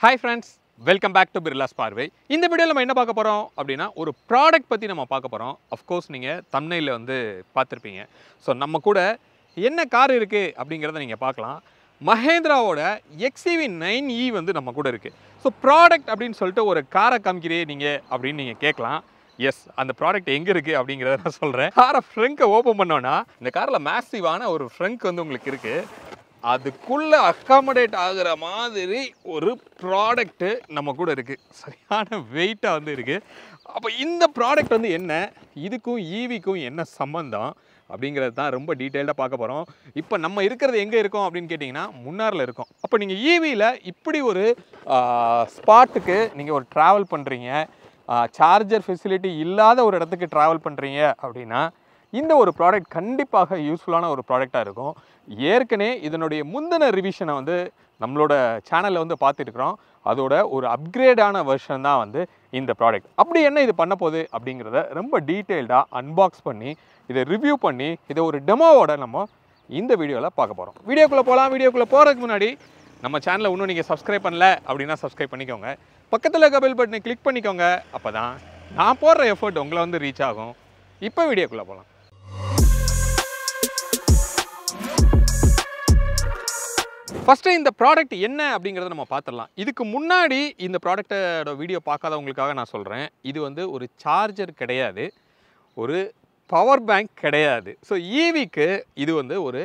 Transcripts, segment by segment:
Hi friends, welcome back to Birla's Parvai. இந்த வீடியோல நம்ம என்ன பார்க்க போறோம் அப்படினா ஒரு ப்ராடக்ட் பத்தி நம்ம பார்க்க போறோம். Of course நீங்க thumbnailல வந்து பார்த்திருப்பீங்க. சோ நம்ம கூட என்ன கார் இருக்கு அப்படிங்கறத நீங்க பார்க்கலாம். மஹேந்திராவோட XEV9e வந்து நம்ம கூட இருக்கு. சோ ப்ராடக்ட் அப்படினு சொல்லிட்டு ஒரு காரை காமிக்கிறே நீங்க அப்படினு நீங்க கேட்கலாம். எஸ் அந்த ப்ராடக்ட் எங்க இருக்கு அப்படிங்கறத நான் சொல்றேன். காரை ஃப்ரங்க் ஓபன் பண்ணோம்னா இந்த கார்ல மேசிவான ஒரு ஃப்ரங்க் வந்து உங்களுக்கு இருக்கு. அதுக்குள்ள அகாமடேட் ஆகுற மாதிரி ஒரு ப்ராடக்ட் நம்ம கூட இருக்கு. சரியான வெயிட்டா வந்து இருக்கு. அப்ப இந்த ப்ராடக்ட் வந்து என்ன, இதுக்கும் ஈவிக்கும் என்ன சம்பந்தம் அப்படிங்கிறது தான் ரொம்ப டீடைல்டா பார்க்க போறோம். இப்போ நம்ம இருக்கிறது எங்க இருக்கோம் அப்படின்னு கேட்டிங்கன்னா முன்னார்ல இருக்கோம். அப்போ நீங்க ஈவில இப்படி ஒரு ஸ்பாட்டுக்கு நீங்க ஒரு டிராவல் பண்றீங்க, சார்ஜர் ஃபெசிலிட்டி இல்லாத ஒரு இடத்துக்கு டிராவல் பண்றீங்க அப்படின்னா இந்த ஒரு ப்ராடக்ட் கண்டிப்பாக யூஸ்ஃபுல்லான ஒரு ப்ராடக்டாக இருக்கும். ஏற்கனவே இதனுடைய முந்தின ரிவிஷனை வந்து நம்மளோட சேனலில் வந்து பார்த்துட்டுருக்குறோம். அதோட ஒரு அப்கிரேடான வெர்ஷன் தான் வந்து இந்த ப்ராடக்ட். அப்படி என்ன இது பண்ண போகுது அப்படிங்கிறத ரொம்ப டீட்டெயில்டாக அன்பாக்ஸ் பண்ணி இதை ரிவ்யூ பண்ணி இதை ஒரு டெமோவோட நம்ம இந்த வீடியோவில் பார்க்க போகிறோம். வீடியோக்குள்ளே போகலாம். வீடியோக்குள்ளே போகிறதுக்கு முன்னாடி நம்ம சேனலை இன்னும் நீங்கள் சப்ஸ்கிரைப் பண்ணல அப்படின்னா சப்ஸ்கிரைப் பண்ணிக்கோங்க. பக்கத்தில் இருக்க பெல் பட்டனை கிளிக் பண்ணிக்கோங்க. அப்போ தான் நான் போடுற எஃபர்ட் உங்களை வந்து ரீச் ஆகும். இப்போ வீடியோக்குள்ளே போகலாம். ஃபர்ஸ்ட் இந்த ப்ராடக்ட் என்ன அப்படிங்கறத நம்ம பார்த்துடலாம். இதுக்கு முன்னாடி இந்த ப்ராடக்ட்டோட வீடியோ பார்க்காதவங்களுக்காக நான் சொல்கிறேன். இது வந்து ஒரு சார்ஜர் கிடையாது, ஒரு பவர் பேங்க் கிடையாது. ஸோ ஈவிக்கு இது வந்து ஒரு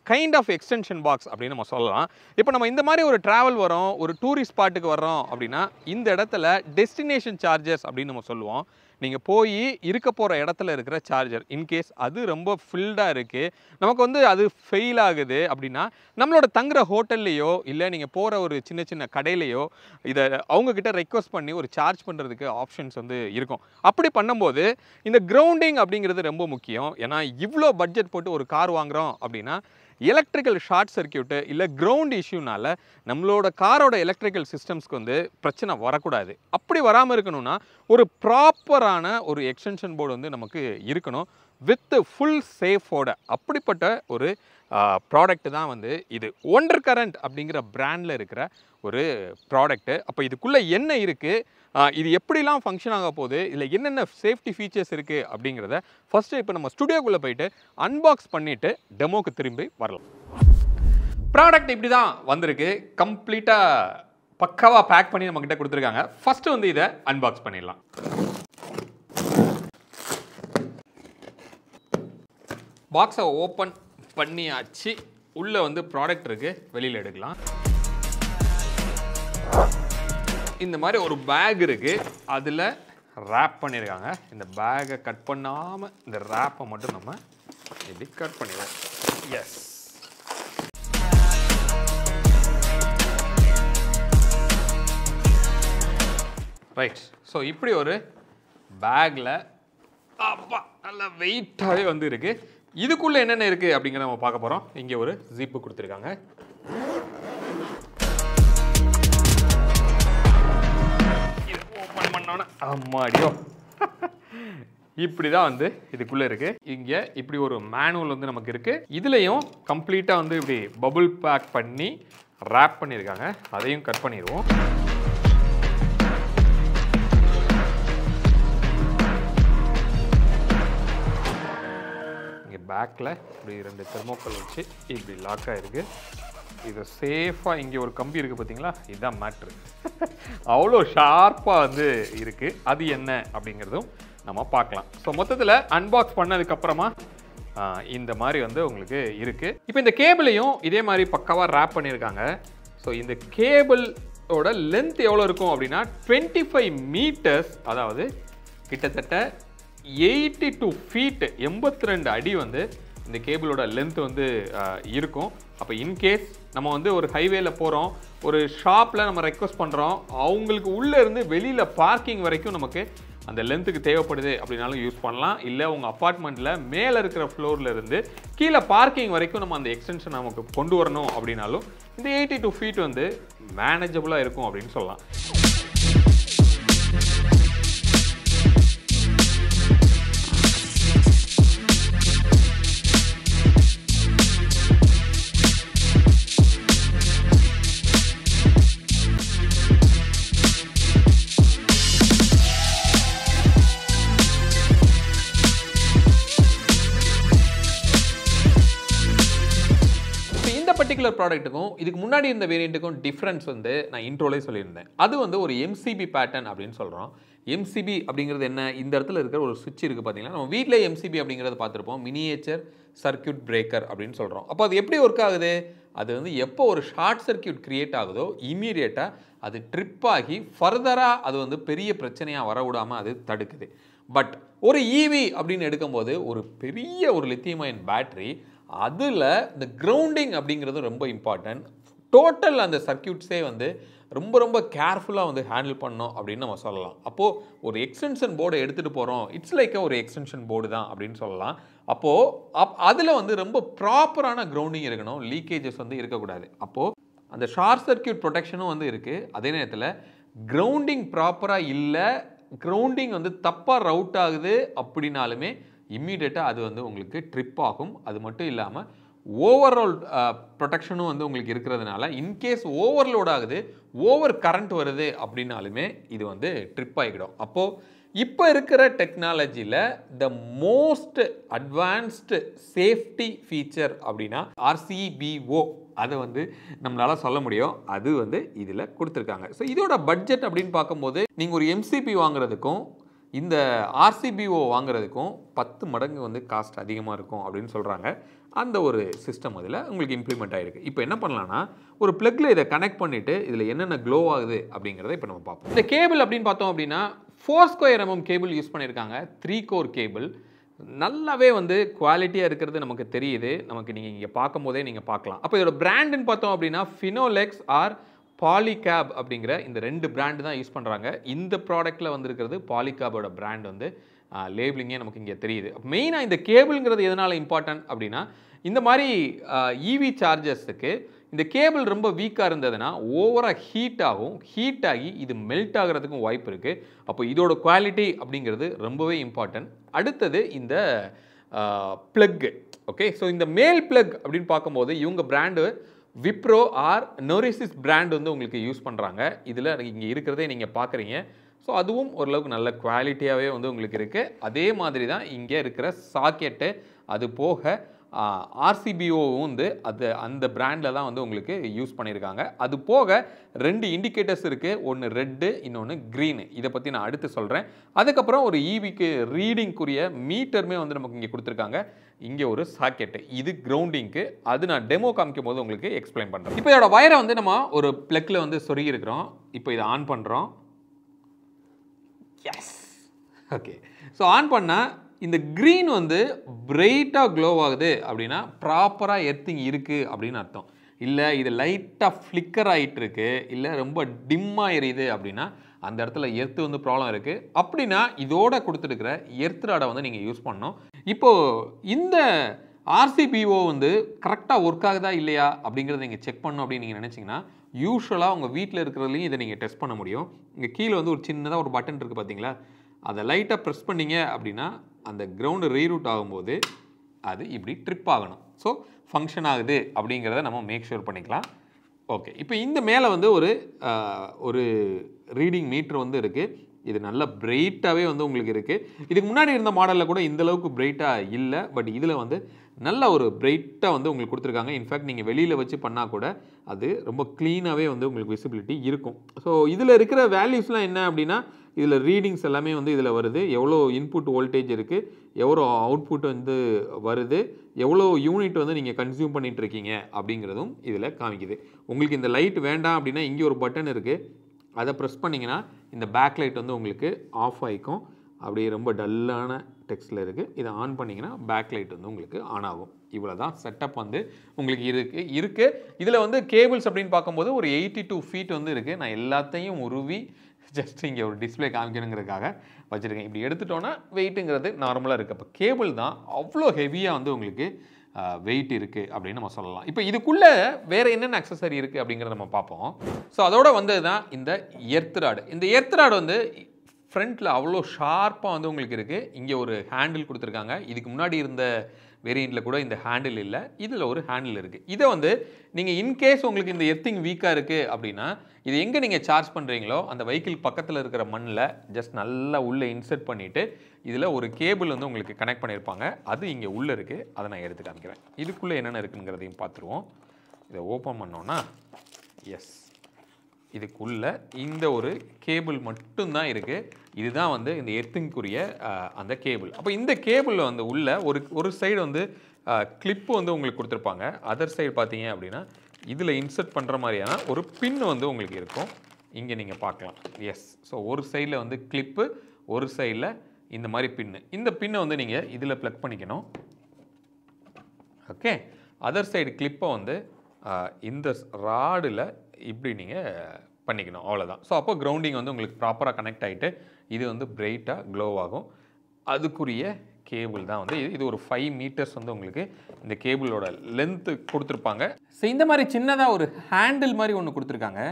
கைண்ட் ஆஃப் எக்ஸ்டென்ஷன் பாக்ஸ் அப்படின்னு நம்ம சொல்லலாம். இப்போ நம்ம இந்த மாதிரி ஒரு ட்ராவல் வரோம், ஒரு டூரிஸ்ட் ஸ்பாட்டுக்கு வர்றோம் அப்படின்னா இந்த இடத்துல டெஸ்டினேஷன் சார்ஜர்ஸ் அப்படின்னு நம்ம சொல்லுவோம். நீங்கள் போய் இருக்க போகிற இடத்துல இருக்கிற சார்ஜர் இன்கேஸ் அது ரொம்ப ஃபில்டாக இருக்குது, நமக்கு வந்து அது ஃபெயில் ஆகுது அப்படின்னா நம்மளோட தங்குற ஹோட்டல்லையோ இல்லை நீங்கள் போகிற ஒரு சின்ன சின்ன கடையிலையோ இதை அவங்கக்கிட்ட ரெக்வஸ்ட் பண்ணி ஒரு சார்ஜ் பண்ணுறதுக்கு ஆப்ஷன்ஸ் வந்து இருக்கும். அப்படி பண்ணும்போது இந்த கிரவுண்டிங் அப்படிங்கிறது ரொம்ப முக்கியம். ஏன்னா இவ்வளோ பட்ஜெட் போட்டு ஒரு கார் வாங்குகிறோம் அப்படின்னா எலக்ட்ரிக்கல் ஷார்ட் சர்க்கியூட்டு இல்லை கிரவுண்ட் இஷ்யூனால நம்மளோட காரோட எலக்ட்ரிக்கல் சிஸ்டம்ஸ்க்கு வந்து பிரச்சனை வரக்கூடாது. அப்படி வராமல் இருக்கணும்னா ஒரு ப்ராப்பரான ஒரு எக்ஸ்டென்ஷன் போர்டு வந்து நமக்கு இருக்கணும் வித் ஃபுல் சேஃபோட. அப்படிப்பட்ட ஒரு ப்ராடக்ட் தான் வந்து இது. ஒண்டர் கரண்ட் அப்படிங்கிற பிராண்டில் இருக்கிற ஒரு ப்ராடக்ட்டு. அப்போ இதுக்குள்ளே என்ன இருக்குது, இது எப்படிலாம் ஃபங்க்ஷன் ஆக போகுது, இதில் என்னென்ன சேஃப்டி ஃபீச்சர்ஸ் இருக்குது அப்படிங்கிறத ஃபஸ்ட்டு இப்போ நம்ம ஸ்டுடியோக்குள்ளே போயிட்டு அன்பாக்ஸ் பண்ணிவிட்டு டெமோக்கு திரும்பி வரலாம். ப்ராடக்ட் இப்படி தான் வந்திருக்கு. கம்ப்ளீட்டாக பக்காவாக பேக் பண்ணி நம்மக்கிட்ட கொடுத்துருக்காங்க. ஃபஸ்ட்டு வந்து இதை அன்பாக்ஸ் பண்ணிடலாம். பாக்ஸை ஓப்பன் பண்ணியாச்சு. உள்ளே வந்து ப்ராடக்ட் இருக்குது, வெளியில் எடுக்கலாம். இந்த மாதிரி ஒரு பேக் இருக்குது, அதில் ரேப் பண்ணியிருக்காங்க. இந்த பேக்கை கட் பண்ணாமல் இந்த ரேப்பை மட்டும் நம்ம இப்படி கட் பண்ணிடுவோம். S, right. ஸோ இப்படி ஒரு பேக்கில் அப்பா நல்லா வெயிட்டாகவே வந்து இருக்குது. இதுக்குள்ளே என்னென்ன இருக்குது அப்படிங்கிறத நம்ம பார்க்க போகிறோம். இங்கே ஒரு ஜிப்பு கொடுத்துருக்காங்க. இது ஓப்பன் பண்ணோன்னா அம்மாடியோ இப்படி தான் வந்து இதுக்குள்ளே இருக்குது. இங்கே இப்படி ஒரு மேனுவல் வந்து நமக்கு இருக்குது. இதுலேயும் கம்ப்ளீட்டாக வந்து இப்படி பபுள் பேக் பண்ணி ரேப் பண்ணியிருக்காங்க. அதையும் கட் பண்ணிடுவோம். பேக்கில் இப்படி 2 தெர்மோக்கல் வச்சு இப்படி லாக் ஆகிருக்கு. இது சேஃபாக இங்கே ஒரு கம்பி இருக்குது பார்த்தீங்களா, இதுதான் மேட்ரு. அவ்வளோ ஷார்ப்பாக வந்து இருக்குது. அது என்ன அப்படிங்கிறதும் நம்ம பார்க்கலாம். ஸோ மொத்தத்தில் அன்பாக்ஸ் பண்ணதுக்கப்புறமா இந்த மாதிரி வந்து உங்களுக்கு இருக்குது. இப்போ இந்த கேபிளையும் இதே மாதிரி பக்காவாக ரேப் பண்ணியிருக்காங்க. ஸோ இந்த கேபிளோட லென்த் எவ்வளோ இருக்கும் அப்படின்னா 25 மீட்டர்ஸ், அதாவது கிட்டத்தட்ட 82 ஃபீட், 82 அடி வந்து இந்த கேபிளோட லென்த் வந்து இருக்கும். அப்போ இன்கேஸ் நம்ம வந்து ஒரு ஹைவேல போகிறோம், ஒரு ஷாப்பில் நம்ம ரெக்வஸ்ட் பண்ணுறோம், அவங்களுக்கு உள்ளே இருந்து வெளியில் பார்க்கிங் வரைக்கும் நமக்கு அந்த லென்த்துக்கு தேவைப்படுது அப்படின்னாலும் யூஸ் பண்ணலாம். இல்லை உங்கள் அப்பார்ட்மெண்ட்டில் மேலே இருக்கிற ஃப்ளோரில் இருந்து கீழே பார்க்கிங் வரைக்கும் நம்ம அந்த எக்ஸ்டென்ஷன் நமக்கு கொண்டு வரணும் அப்படின்னாலும் இந்த 82 ஃபீட் வந்து மேனேஜபிளாக இருக்கும் அப்படின்னு சொல்லலாம். பர்டிகுலர் ப்ராடக்ட்டுக்கும் இதுக்கு முன்னாடி இருந்த வேரியண்ட்டுக்கும் டிஃப்ரென்ஸ் வந்து நான் இன்ட்ரோலே சொல்லியிருந்தேன். அது வந்து ஒரு எம்சிபி பேட்டர்ன் அப்படின்னு சொல்கிறோம். எம்சிபி அப்படிங்கிறது என்ன? இந்த இடத்துல இருக்கிற ஒரு சுவிட்ச் இருக்குது பார்த்தீங்கன்னா, நம்ம வீட்டில் எம்சிபி அப்படிங்கிறத பார்த்துருப்போம். மினியேச்சர் சர்க்யூட் பிரேக்கர் அப்படின்னு சொல்கிறோம். அப்போ அது எப்படி ஒர்க் ஆகுது? அது வந்து எப்போ ஒரு ஷார்ட் சர்க்யூட் கிரியேட் ஆகுதோ இமீடியட்டாக அது ட்ரிப் ஆகி ஃபர்தராக அது வந்து பெரிய பிரச்சனையாக வர விடாமல் அது தடுக்குது. பட் ஒரு ஈவி அப்படின்னு எடுக்கும்போது ஒரு பெரிய ஒரு லித்தியம் அயன் பேட்டரி, அதில் இந்த கிரவுண்டிங் அப்படிங்கிறது ரொம்ப இம்பார்ட்டன்ட். டோட்டல் அந்த சர்க்யூட்ஸே வந்து ரொம்ப ரொம்ப கேர்ஃபுல்லாக வந்து ஹேண்டில் பண்ணோம் அப்படின்னு நம்ம சொல்லலாம். அப்போது ஒரு எக்ஸ்டென்ஷன் போர்டை எடுத்துகிட்டு போகிறோம், இட்ஸ் லைக் ஒரு எக்ஸ்டென்ஷன் போர்டு தான் அப்படின்னு சொல்லலாம். அப்போது அதில் வந்து ரொம்ப ப்ராப்பரான கிரவுண்டிங் இருக்கணும், லீக்கேஜஸ் வந்து இருக்கக்கூடாது. அப்போது அந்த ஷார்ட் சர்க்யூட் ப்ரொடெக்ஷனும் வந்து இருக்குது. அதே நேரத்தில் கிரவுண்டிங் ப்ராப்பராக இல்லை, கிரவுண்டிங் வந்து தப்பாக ரவுட் ஆகுது அப்படின்னாலுமே இம்மீடியட்டாக அது வந்து உங்களுக்கு ட்ரிப் ஆகும். அது மட்டும் இல்லாமல் ஓவரால் ப்ரொடெக்ஷனும் வந்து உங்களுக்கு இருக்கிறதுனால இன்கேஸ் ஓவர்லோட் ஆகுது, ஓவர் கரண்ட் வருது அப்படின்னாலுமே இது வந்து ட்ரிப் ஆகிடும். அப்போது இப்போ இருக்கிற டெக்னாலஜியில் the most advanced safety feature அப்படின்னா RCBO, அதை வந்து நம்மளால் சொல்ல முடியும். அது வந்து இதில் கொடுத்துருக்காங்க. ஸோ இதோட பட்ஜெட் அப்படின்னு பார்க்கும்போது நீங்கள் ஒரு MCB வாங்குறதுக்கும் இந்த RCBO வாங்குறதுக்கும் 10 மடங்கு வந்து காஸ்ட் அதிகமாக இருக்கும் அப்படின்னு சொல்கிறாங்க. அந்த ஒரு சிஸ்டம் அதில் உங்களுக்கு இம்ப்ளிமெண்ட் ஆகிருக்கு. இப்போ என்ன பண்ணலான்னா, ஒரு ப்ளக்கில் இதை கனெக்ட் பண்ணிவிட்டு இதில் என்னென்ன க்ளோ ஆகுது அப்படிங்கிறத இப்போ நம்ம பார்ப்போம். இந்த கேபிள் அப்படின்னு பார்த்தோம் அப்படின்னா 4² mm கேபிள் யூஸ் பண்ணியிருக்காங்க. 3 கோர் கேபிள் நல்லாவே வந்து குவாலிட்டியாக இருக்கிறது நமக்கு தெரியுது. நமக்கு நீங்கள் இங்கே பார்க்கும் போதே நீங்கள் பார்க்கலாம். அப்போ இதோட பிராண்டுன்னு பார்த்தோம் அப்படின்னா ஃபினோலெக்ஸ் ஆர் பாலிகேப் அப்படிங்கிற இந்த 2 பிராண்டு தான் யூஸ் பண்ணுறாங்க. இந்த ப்ராடக்ட்டில் வந்துருக்கிறது பாலிகேபோட பிராண்ட் வந்து லேபிளிங்கே நமக்கு இங்கே தெரியுது. மெயினாக இந்த கேபிள்ங்கிறது எதனால் இம்பார்ட்டன்ட் அப்படின்னா, இந்த மாதிரி இவி சார்ஜர்ஸுக்கு இந்த கேபிள் ரொம்ப வீக்காக இருந்ததுன்னா ஓவராக ஹீட் ஆகும். ஹீட் ஆகி இது மெல்ட் ஆகிறதுக்கும் வாய்ப்பு இருக்குது. அப்போ இதோட குவாலிட்டி அப்படிங்கிறது ரொம்பவே இம்பார்ட்டன்ட். அடுத்தது இந்த ப்ளக்கு. ஓகே, ஸோ இந்த மேல் ப்ளக் அப்படின்னு பார்க்கும்போது இவங்க பிராண்டு விப்ரோ ஆர் நோரிசிஸ் பிராண்ட் வந்து உங்களுக்கு யூஸ் பண்ணுறாங்க. இதில் இங்கே இருக்கிறதே நீங்கள் பார்க்குறீங்க. ஸோ அதுவும் ஓரளவுக்கு நல்ல குவாலிட்டியாகவே வந்து உங்களுக்கு இருக்குது. அதே மாதிரி தான் இங்கே இருக்கிற சாக்கெட்டு, அது போக RCBOவும் வந்து அந்த பிராண்டில் தான் வந்து உங்களுக்கு யூஸ் பண்ணியிருக்காங்க. அது போக 2 இண்டிகேட்டர்ஸ் இருக்குது. ஒன்று ரெட்டு, இன்னொன்று க்ரீனு. இதை பற்றி நான் அடுத்து சொல்கிறேன். அதுக்கப்புறம் ஒரு ஈவிக்கு ரீடிங்குரிய மீட்டருமே வந்து நமக்கு இங்கே கொடுத்துருக்காங்க. இங்கே ஒரு சாக்கெட்டு, இது கிரவுண்டிங்க்கு. அது நான் டெமோ காமிக்கும் போது உங்களுக்கு எக்ஸ்பிளைன் பண்ணுறேன். இப்போ இதோட வயரை வந்து நம்ம ஒரு ப்ளக்கில் வந்து சொருகி இருக்கிறோம். இப்போ இதை ஆன் பண்ணுறோம். S, okay. ஸோ ஆன் பண்ணால் இந்த க்ரீன் வந்து பிரைட்டாக க்ளோ ஆகுது அப்படின்னா ப்ராப்பராக எர்த்திங் இருக்குது அப்படின்னு அர்த்தம். இல்லை இது லைட்டாக ஃப்ளிக்கர் ஆகிட்டு இருக்கு, இல்லை ரொம்ப டிம்மாக எரியுது அப்படின்னா அந்த இடத்துல எர்த்து வந்து ப்ராப்ளம் இருக்குது. அப்படின்னா இதோட கொடுத்துருக்கிற எர்த் ராடை வந்து நீங்கள் யூஸ் பண்ணணும். இப்போது இந்த RCBO வந்து கரெக்டாக ஒர்க் ஆகுதா இல்லையா அப்படிங்கிறத நீங்கள் செக் பண்ணணும் அப்படின்னு நீங்கள் நினச்சிங்கன்னா, யூஸ்வலாக உங்கள் வீட்டில் இருக்கிறதுலையும் இதை நீங்கள் டெஸ்ட் பண்ண முடியும். இங்கே கீழே வந்து ஒரு சின்னதாக ஒரு பட்டன் இருக்குது பார்த்தீங்களா, அதை லைட்டாக ப்ரெஸ் பண்ணிங்க அப்படின்னா அந்த கிரவுண்டு ரீரூட் ஆகும்போது அது இப்படி ட்ரிப் ஆகணும். ஸோ ஃபங்க்ஷன் ஆகுது அப்படிங்கிறத நம்ம மேக் ஷூர் பண்ணிக்கலாம். ஓகே, இப்போ இந்த மேலே வந்து ஒரு ரீடிங் மீட்டர் வந்து இருக்குது. இது நல்ல பிரைட்டாகவே வந்து உங்களுக்கு இருக்குது. இதுக்கு முன்னாடி இருந்த மாடலில் கூட இந்தளவுக்கு பிரைட்டாக இல்லை. பட் இதில் வந்து நல்ல ஒரு பிரைட்டாக வந்து உங்களுக்கு கொடுத்துருக்காங்க. இன்ஃபேக்ட் நீங்கள் வெளியில் வச்சு பண்ணால் கூட அது ரொம்ப க்ளீனாகவே வந்து உங்களுக்கு விசிபிலிட்டி இருக்கும். ஸோ இதில் இருக்கிற வேல்யூஸ்லாம் என்ன அப்படின்னா, இதில் ரீடிங்ஸ் எல்லாமே வந்து இதில் வருது. எவ்வளோ இன்புட் வோல்டேஜ் இருக்குது, எவ்வளோ அவுட்புட் வந்து வருது, எவ்வளோ யூனிட் வந்து நீங்கள் கன்சியூம் பண்ணிகிட்டு இருக்கீங்க அப்படிங்கிறதும் இதில் காமிக்குது. உங்களுக்கு இந்த லைட் வேண்டாம் அப்படின்னா இங்கே ஒரு பட்டன் இருக்குது. அதை ப்ரெஸ் பண்ணிங்கன்னா இந்த பேக் லைட் வந்து உங்களுக்கு ஆஃப் ஆகிக்கும். அப்படியே ரொம்ப டல்லான டெக்ஸ்டில் இருக்குது. இதை ஆன் பண்ணிங்கன்னா பேக் லைட் வந்து உங்களுக்கு ஆன் ஆகும். இவ்வளோ தான் செட்டப் வந்து உங்களுக்கு இருக்குது. இதில் வந்து கேபிள்ஸ் அப்படின்னு பார்க்கும்போது ஒரு 82 feet வந்து இருக்குது. நான் எல்லாத்தையும் உருவி ஜஸ்ட் இங்கே ஒரு டிஸ்பிளே காமிக்கணுங்கிறதுக்காக வச்சுருக்கேன். இப்படி எடுத்துட்டோன்னா வெயிட்டுங்கிறது நார்மலாக இருக்குது. அப்போ கேபிள் தான் அவ்வளோ ஹெவியாக வந்து உங்களுக்கு வெயிட் இருக்குது அப்படின்னு நம்ம சொல்லலாம். இப்போ இதுக்குள்ளே வேறு என்னென்ன அக்சஸரி இருக்குது அப்படிங்கிறத நம்ம பார்ப்போம். ஸோ அதோட வந்தது தான் இந்த எர்த் ராடு. இந்த எர்த் ராடு வந்து ஃப்ரண்ட்டில் அவ்வளோ ஷார்ப்பாக வந்து உங்களுக்கு இருக்குது. இங்கே ஒரு ஹேண்டில் கொடுத்துருக்காங்க. இதுக்கு முன்னாடி இருந்த வேரியண்ட்டில் கூட இந்த ஹேண்டில் இல்லை, இதில் ஒரு ஹேண்டில் இருக்குது. இதை வந்து நீங்கள் இன்கேஸ் உங்களுக்கு இந்த எர்த்திங் வீக்காக இருக்குது அப்படின்னா இது எங்கே நீங்கள் சார்ஜ் பண்ணுறீங்களோ அந்த வெஹிக்கிள் பக்கத்தில் இருக்கிற மண்ணில் ஜஸ்ட் நல்லா உள்ளே இன்சர்ட் பண்ணிவிட்டு இதில் ஒரு கேபிள் வந்து உங்களுக்கு கனெக்ட் பண்ணியிருப்பாங்க. அது இங்கே உள்ளே இருக்குது. அதை நான் எடுத்து காமிக்கிறேன். இதுக்குள்ளே என்னென்ன இருக்குங்கிறதையும் பார்த்துருவோம். இதை ஓப்பன் பண்ணோன்னா எஸ், இதுக்குள்ள இந்த ஒரு கேபிள் மட்டும்தான் இருக்குது. இதுதான் வந்து இந்த எர்த்திங்குரிய அந்த கேபிள். அப்போ இந்த கேபிளில் வந்து உள்ள ஒரு சைடு வந்து கிளிப்பு வந்து உங்களுக்கு கொடுத்துருப்பாங்க. அதர் சைடு பார்த்தீங்க அப்படின்னா இதில் இன்சர்ட் பண்ணுற மாதிரியான ஒரு பின் வந்து உங்களுக்கு இருக்கும். இங்கே நீங்கள் பார்க்கலாம். எஸ், ஸோ ஒரு சைடில் வந்து கிளிப்பு, ஒரு சைடில் இந்த மாதிரி பின்னு. இந்த பின்னை வந்து நீங்கள் இதில் ப்ளக் பண்ணிக்கணும். ஓகே, அதர் சைடு கிளிப்பை வந்து இந்த ராடில் இப்படி நீங்கள் பண்ணிக்கணும், அவ்வளோதான். ஸோ அப்போ கிரவுண்டிங் வந்து உங்களுக்கு ப்ராப்பராக கனெக்ட் ஆகிட்டு இது வந்து பிரைட்டாக க்ளோ ஆகும். அதுக்குரிய கேபிள் தான் வந்து இது. ஒரு 5 மீட்டர்ஸ் வந்து உங்களுக்கு இந்த கேபிளோட லென்த்து கொடுத்துருப்பாங்க. ஸோ இந்த மாதிரி சின்னதாக ஒரு ஹேண்டில் மாதிரி ஒன்று கொடுத்துருக்காங்க.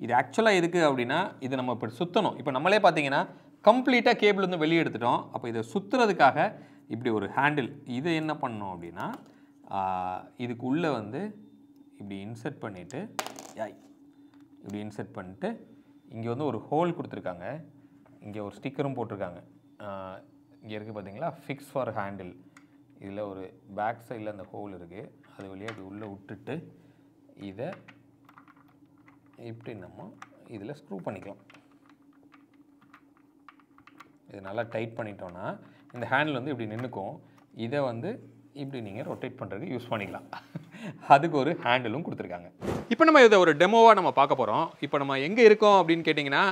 இது ஆக்சுவலாக எதுக்கு அப்படின்னா, இது நம்ம இப்போ சுற்றணும். இப்போ நம்மளே பார்த்தீங்கன்னா கம்ப்ளீட்டாக கேபிள் வந்து வெளியே எடுத்துட்டோம். அப்போ இதை சுற்றுறதுக்காக இப்படி ஒரு ஹேண்டில். இதை என்ன பண்ணணும் அப்படின்னா, இதுக்கு உள்ளே வந்து இப்படி இன்சர்ட் பண்ணிவிட்டு இப்படி இன்சர்ட் பண்ணிட்டு இங்கே வந்து ஒரு ஹோல் கொடுத்துருக்காங்க. இங்கே ஒரு ஸ்டிக்கரும் போட்டிருக்காங்க. இங்கே இருக்குது பார்த்தீங்களா, ஃபிக்ஸ் ஃபார் ஹேண்டில். இதில் ஒரு பேக் சைடில் அந்த ஹோல் இருக்குது. அது வழியாக இப்படி உள்ளே விட்டுட்டு இதை இப்படி நம்ம இதில் ஸ்க்ரூ பண்ணிக்கலாம். இது நல்லா டைட் பண்ணிட்டோன்னா இந்த ஹேண்டில் வந்து இப்படி நின்றுக்கும். இதை வந்து இப்படி நீங்கள் ரொட்டேட் பண்ணுறதுக்கு யூஸ் பண்ணிக்கலாம். அதுக்கு ஒரு ஹேண்டிலும் கொடுத்துருக்காங்க. இப்போ நம்ம இதை ஒரு டெமோவாக நம்ம பார்க்க போகிறோம். இப்போ நம்ம எங்கே இருக்கோம் அப்படின்னு கேட்டிங்கன்னா,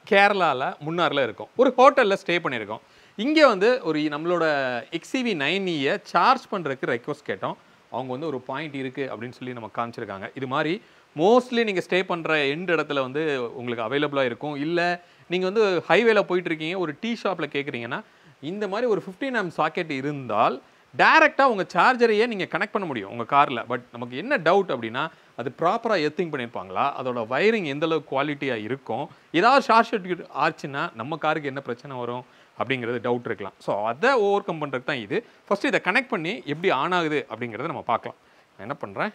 கேரளாவில் முன்னாரில் இருக்கோம். ஒரு ஹோட்டலில் ஸ்டே பண்ணியிருக்கோம். இங்கே வந்து ஒரு நம்மளோட XCV9E சார்ஜ் பண்ணுறதுக்கு ரெக்வஸ்ட் கேட்டோம். அவங்க வந்து ஒரு பாயிண்ட் இருக்குது அப்படின்னு சொல்லி நம்ம காமிச்சிருக்காங்க. இது மாதிரி மோஸ்ட்லி நீங்கள் ஸ்டே பண்ணுற இடத்துல வந்து உங்களுக்கு அவைலபிளாக இருக்கும். இல்லை நீங்கள் வந்து ஹைவேல போயிட்டுருக்கீங்க, ஒரு டீ ஷாப்பில் கேட்குறீங்கன்னா, இந்த மாதிரி ஒரு 15 amp சாக்கெட் இருந்தால் டேரெக்டாக உங்கள் சார்ஜரையே நீங்கள் கனெக்ட் பண்ண முடியும் உங்கள் காரில். பட் நமக்கு என்ன டவுட் அப்படின்னா, அது ப்ராப்பராக எர்த்திங் பண்ணியிருப்பாங்களா, அதோட வயரிங் எந்தளவுக்கு குவாலிட்டியாக இருக்கும், ஏதாவது ஷார்ட் சர்க்யூட் ஆச்சுன்னா நம்ம காருக்கு என்ன பிரச்சனை வரும் அப்படிங்கிறது டவுட் இருக்கலாம். ஸோ அதை ஓவர் கம் பண்ணுறதுக்கு தான் இது. ஃபஸ்ட்டு இதை கனெக்ட் பண்ணி எப்படி ஆன் ஆகுது அப்படிங்கிறத நம்ம பார்க்கலாம். நான் என்ன பண்ணுறேன்,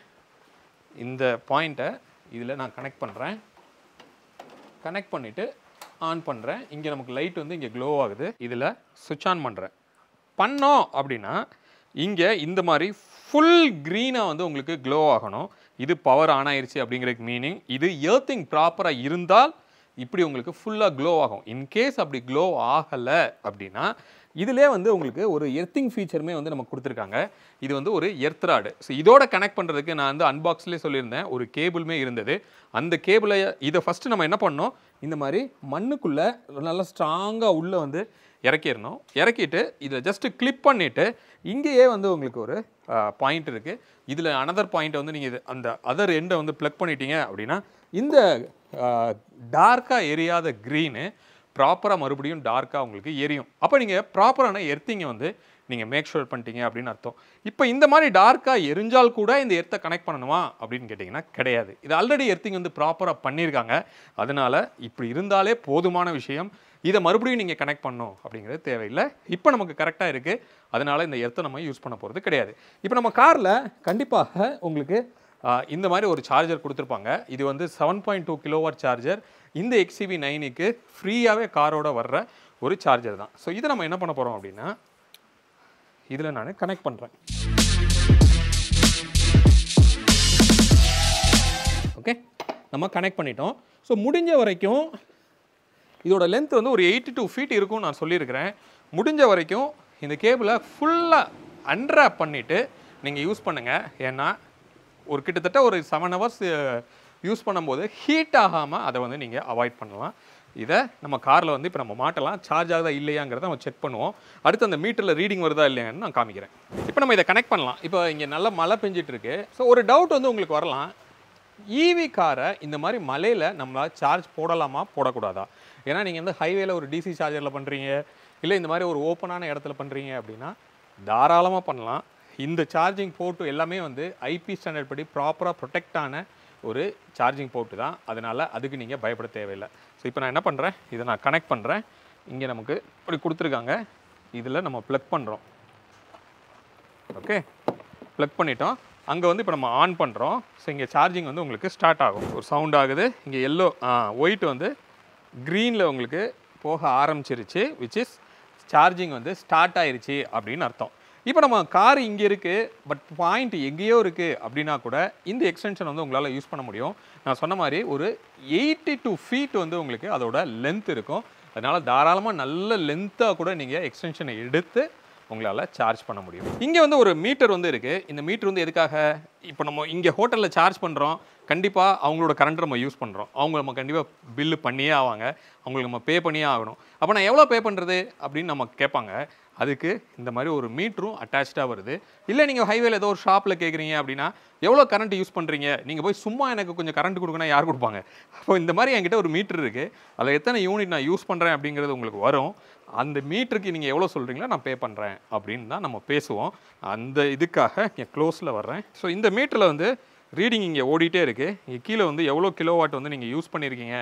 இந்த பாயிண்ட்டை இதில் நான் கனெக்ட் பண்ணுறேன். கனெக்ட் பண்ணிவிட்டு ஆன் பண்ணுறேன். இங்கே நமக்கு லைட் வந்து இங்கே க்ளோ ஆகுது. இதில் சுவிட்ச் ஆன் பண்ணுறேன். பண்ணோம் அப்படின்னா இங்கே இந்த மாதிரி ஃபுல் க்ரீனாக வந்து உங்களுக்கு க்ளோ ஆகணும். இது பவர் ஆன் ஆயிடுச்சு அப்படிங்கிறதுக்கு மீனிங். இது எர்த்திங் ப்ராப்பராக இருந்தால் இப்படி உங்களுக்கு ஃபுல்லாக க்ளோ ஆகும். இன்கேஸ் அப்படி க்ளோ ஆகலை அப்படின்னா இதிலே வந்து உங்களுக்கு ஒரு எர்த்திங் ஃபீச்சருமே வந்து நமக்கு கொடுத்துருக்காங்க. இது வந்து ஒரு எர்த் ராடு. ஸோ இதோட கனெக்ட் பண்ணுறதுக்கு நான் வந்து அன்பாக்ஸ்லேயே சொல்லியிருந்தேன், ஒரு கேபிளுமே இருந்தது. அந்த கேபிளை இதை ஃபஸ்ட்டு நம்ம என்ன பண்ணோம், இந்த மாதிரி மண்ணுக்குள்ளே நல்லா ஸ்ட்ராங்காக உள்ளே வந்து இறக்கிடணும். இறக்கிட்டு இதை ஜஸ்ட்டு கிளிப் பண்ணிவிட்டு இங்கேயே வந்து உங்களுக்கு ஒரு பாயிண்ட் இருக்குது. இதில் அனதர் பாயிண்ட்டை வந்து நீங்கள் அந்த அதர் எண்டை வந்து ப்ளக் பண்ணிட்டீங்க அப்படின்னா இந்த டார்க்காக எரியாத க்ரீனு ப்ராப்பராக மறுபடியும் டார்க்காக உங்களுக்கு எரியும். அப்போ நீங்கள் ப்ராப்பரான எர்த்திங்கை வந்து நீங்கள் மேக் ஷூர் பண்ணிட்டீங்க அப்படின்னு அர்த்தம். இப்போ இந்த மாதிரி டார்க்காக எரிஞ்சால் கூட இந்த எர்த்தை கனெக்ட் பண்ணணுமா அப்படின்னு கேட்டிங்கன்னா கிடையாது. இது ஆல்ரெடி எர்த்திங் வந்து ப்ராப்பராக பண்ணியிருக்காங்க. அதனால் இப்படி இருந்தாலே போதுமான விஷயம். இதை மறுபடியும் நீங்கள் கனெக்ட் பண்ணணும் அப்படிங்கிறது தேவையில்லை. இப்போ நமக்கு கரெக்டாக இருக்குது. அதனால் இந்த எர்த்தை நம்ம யூஸ் பண்ண போகிறது கிடையாது. இப்போ நம்ம காரில் கண்டிப்பாக உங்களுக்கு இந்த மாதிரி ஒரு சார்ஜர் கொடுத்துருப்பாங்க. இது வந்து 7.2 kW சார்ஜர். இந்த XCV9க்கு ஃப்ரீயாகவே காரோட வர்ற ஒரு சார்ஜர் தான். ஸோ இதை நம்ம என்ன பண்ண போகிறோம் அப்படின்னா, இதில் நான் கனெக்ட் பண்ணுறேன். ஓகே, நம்ம கனெக்ட் பண்ணிட்டோம். ஸோ முடிஞ்ச வரைக்கும் இதோட லென்த் வந்து ஒரு 82 feet இருக்கும் நான் சொல்லியிருக்கிறேன். முடிஞ்ச வரைக்கும் இந்த கேபிளை ஃபுல்லாக அன்ராப் பண்ணிவிட்டு நீங்கள் யூஸ் பண்ணுங்கள். ஏன்னா ஒரு கிட்டத்தட்ட ஒரு 7 hours யூஸ் பண்ணும்போது ஹீட் ஆகாமல் அதை வந்து நீங்கள் அவாய்ட் பண்ணலாம். இதை நம்ம காரில் வந்து இப்போ நம்ம மாட்டலாம். சார்ஜ் ஆகுதா இல்லையாங்கிறத நம்ம செக் பண்ணுவோம். அடுத்து அந்த மீட்டரில் ரீடிங் வருதா இல்லையான்னு நான் காமிக்கிறேன். இப்போ நம்ம இதை கனெக்ட் பண்ணலாம். இப்போ இங்கே நல்லா மழை பெஞ்சிட்ருக்கு. ஸோ ஒரு டவுட் வந்து உங்களுக்கு வரலாம், ஈவி காரை இந்த மாதிரி மலையில் நம்மளால் சார்ஜ் போடலாமா போடக்கூடாதா? ஏன்னா நீங்கள் வந்து ஹைவேல ஒரு டிசி சார்ஜரில் பண்ணுறீங்க, இல்லை இந்த மாதிரி ஒரு ஓப்பனான இடத்துல பண்ணுறீங்க அப்படின்னா தாராளமாக பண்ணலாம். இந்த சார்ஜிங் போர்ட்டு எல்லாமே வந்து ஐபி ஸ்டாண்டர்ட் படி ப்ராப்பராக ப்ரொடெக்டான ஒரு சார்ஜிங் போர்ட்டு தான். அதனால் அதுக்கு நீங்கள் பயப்பட தேவையில்லை. ஸோ இப்போ நான் என்ன பண்ணுறேன், இதை நான் கனெக்ட் பண்ணுறேன். இங்கே நமக்கு இப்படி கொடுத்துருக்காங்க. இதில் நம்ம ப்ளக் பண்ணுறோம். ஓகே, ப்ளக் பண்ணிட்டோம். அங்கே வந்து இப்போ நம்ம ஆன் பண்ணுறோம். ஸோ இங்கே சார்ஜிங் வந்து உங்களுக்கு ஸ்டார்ட் ஆகும். ஒரு சவுண்ட் ஆகுது. இங்கே எல்லோ ஒயிட் வந்து க்ரீனில் உங்களுக்கு போக ஆரம்பிச்சிருச்சு. விச் இஸ் சார்ஜிங் வந்து ஸ்டார்ட் ஆயிருச்சு அப்படின்னு அர்த்தம். இப்போ நம்ம கார் இங்கே இருக்குது, பட் பாயிண்ட் எங்கேயோ இருக்குது அப்படின்னா கூட இந்த எக்ஸ்டென்ஷன் வந்து உங்களால் யூஸ் பண்ண முடியும். நான் சொன்ன மாதிரி ஒரு 82 feet வந்து உங்களுக்கு அதோட லென்த் இருக்கும். அதனால் தாராளமாக நல்ல லென்த்தாக கூட நீங்கள் எக்ஸ்டென்ஷனை எடுத்து உங்களால் சார்ஜ் பண்ண முடியும். இங்கே வந்து ஒரு மீட்டர் வந்து இருக்குது. இந்த மீட்டர் வந்து எதுக்காக, இப்போ நம்ம இங்கே ஹோட்டலில் சார்ஜ் பண்ணுறோம், கண்டிப்பாக அவங்களோட கரண்ட் நம்ம யூஸ் பண்ணுறோம், அவங்க நம்ம கண்டிப்பாக பில்லு பண்ணியே ஆவாங்க, அவங்களுக்கு நம்ம பே பண்ணியே ஆகணும். அப்போ நான் எவ்வளோ பே பண்ணுறது அப்படின்னு நம்ம கேட்பாங்க. அதுக்கு இந்த மாதிரி ஒரு மீட்டரும் அட்டாச்சாக வருது. இல்லை நீங்கள் ஹைவேல ஏதோ ஒரு ஷாப்பில் கேட்குறீங்க அப்படின்னா எவ்வளோ கரண்ட் யூஸ் பண்ணுறீங்க, நீங்கள் போய் சும்மா எனக்கு கொஞ்சம் கரண்ட் கொடுக்கணும் யார் கொடுப்பாங்க? அப்போ இந்த மாதிரி என்கிட்ட ஒரு மீட்டர் இருக்குது, அதில் எத்தனை யூனிட் நான் யூஸ் பண்ணுறேன் அப்படிங்கிறது உங்களுக்கு வரும். அந்த மீட்டருக்கு நீங்கள் எவ்வளோ சொல்கிறீங்களோ நான் பே பண்ணுறேன் அப்படின்னு தான் நம்ம பேசுவோம். அந்த இதுக்காக இங்கே க்ளோஸில் வர்றேன். ஸோ இந்த மீட்டரில் வந்து ரீடிங் இங்கே ஓடிட்டே இருக்குது. இங்கே கீழே வந்து எவ்வளோ கிலோவாட் வந்து நீங்கள் யூஸ் பண்ணியிருக்கீங்க,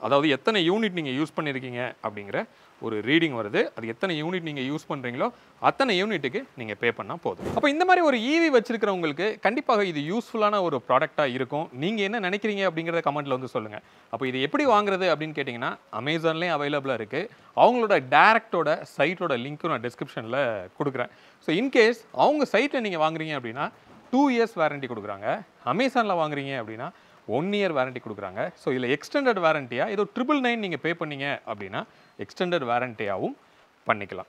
அதாவது எத்தனை யூனிட் நீங்கள் யூஸ் பண்ணியிருக்கீங்க அப்படிங்கிற ஒரு ரீடிங் வருது. அது எத்தனை யூனிட் நீங்கள் யூஸ் பண்ணுறீங்களோ அத்தனை யூனிட்டுக்கு நீங்கள் பே பண்ணால் போதும். அப்போ இந்த மாதிரி ஒரு ஈவி வச்சிருக்கிறவங்களுக்கு கண்டிப்பாக இது யூஸ்ஃபுல்லான ஒரு ப்ராடக்டாக இருக்கும். நீங்கள் என்ன நினைக்கிறீங்க அப்படிங்கிறத கமெண்ட்டில் வந்து சொல்லுங்கள். அப்போ இது எப்படி வாங்குறது அப்படின்னு கேட்டிங்கன்னா அமேசான்லேயும் அவைலபிளாக இருக்குது. அவங்களோட டேரக்டோட சைட்டோட லிங்க்கும் நான் டிஸ்கிரிப்ஷனில் கொடுக்குறேன். ஸோ இன்கேஸ் அவங்க சைட்டில் நீங்கள் வாங்குறீங்க அப்படின்னா 2 years வாரண்டி கொடுக்குறாங்க. அமேசானில் வாங்குறீங்க அப்படின்னா 1 year வாரண்டி கொடுக்குறாங்க. ஸோ இதில் எக்ஸ்டெண்டட் வாரண்டியாக ஏதோ 999 நீங்கள் பே பண்ணீங்க அப்படின்னா எக்ஸ்டெண்டட் வாரண்டியாகவும் பண்ணிக்கலாம்.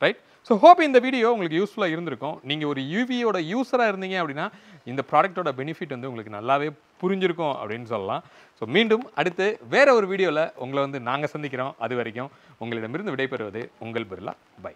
ரைட்? ஸோ ஹோப் இந்த வீடியோ உங்களுக்கு யூஸ்ஃபுல்லாக இருந்திருக்கும். நீங்கள் ஒரு யூவியோட யூஸராக இருந்தீங்க அப்படின்னா இந்த ப்ராடக்ட்டோட பெனிஃபிட் வந்து உங்களுக்கு நல்லாவே புரிஞ்சிருக்கும் அப்படின்னு சொல்லலாம். ஸோ மீண்டும் அடுத்து வேற ஒரு வீடியோவில் உங்களை வந்து நாங்கள் சந்திக்கிறோம். அது வரைக்கும் உங்களிடமிருந்து விடைபெறுவது உங்கள் பிர்லா. பை.